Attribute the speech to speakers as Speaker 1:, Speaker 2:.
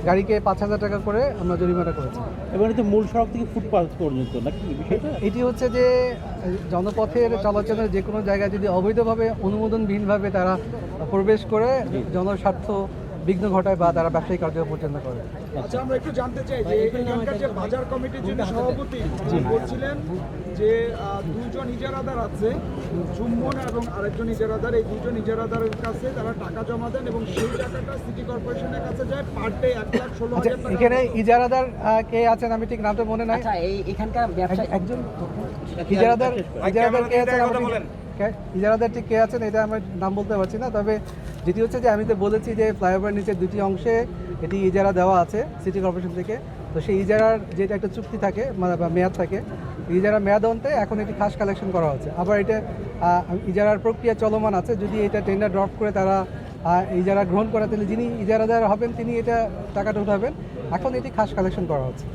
Speaker 1: গাড়িকে 5,000 টাকা করে আমরা জরিমানা করেছি।
Speaker 2: এবং এটা মূল সড়ক থেকে ফুটপাথ পর্যন্ত নাকি বিষয়টা?
Speaker 1: এটি হচ্ছে যে জনপথের চলাচলের যে কোনো জায়গায় যদি অবৈধভাবে অনুমোদনবিহীনভাবে তারা প্রবেশ করে জনস্বার্থ বিঘ্ন ঘটায় বা তারা ব্যবসায়িক কার্য পরিচালনা করে।
Speaker 3: আচ্ছা, আমরা একটু জানতে চাই যে এখানকার যে বাজার কমিটির যিনি সভাপতি বলছিলেন যে দুজন ইজারাদার আছে, জুম্মন এবং আরেকজন ইজারাদার, এই দুজন ইজারাদারের কাছে তারা টাকা জমা দেন এবং সেই টাকাটা সিটি কর্পোরেশনের কাছে যায় পার ডে 1,16,000 টাকা।
Speaker 1: এখানে ইজারাদার কে আছেন আমি ঠিক নামটা মনে নাই।
Speaker 4: আচ্ছা, এখানকার ব্যবসা
Speaker 1: একজন ইজারাদার কে আছেন ইজারাদার ঠিক কে আছেন এটা আমার নাম বলতে পারছি না। তবে যেটি হচ্ছে যে আমি তো বলেছি যে ফ্লাইওভার নিচে দুটি অংশে এটি ইজারা দেওয়া আছে সিটি কর্পোরেশন থেকে। তো সেই ইজারার যেটা একটা চুক্তি থাকে মানে বা মেয়াদ থাকে, ইজারা মেয়াদ অন্তে এখন এটি খাস কালেকশন করা হচ্ছে। আবার এটা ইজারার প্রক্রিয়া চলমান আছে। যদি এটা টেন্ডার ড্রপ করে তারা ইজারা গ্রহণ করে তাহলে যিনি ইজারাদার হবেন তিনি এটা টাকাটা উঠাবেন। এখন এটি খাস কালেকশন করা হচ্ছে।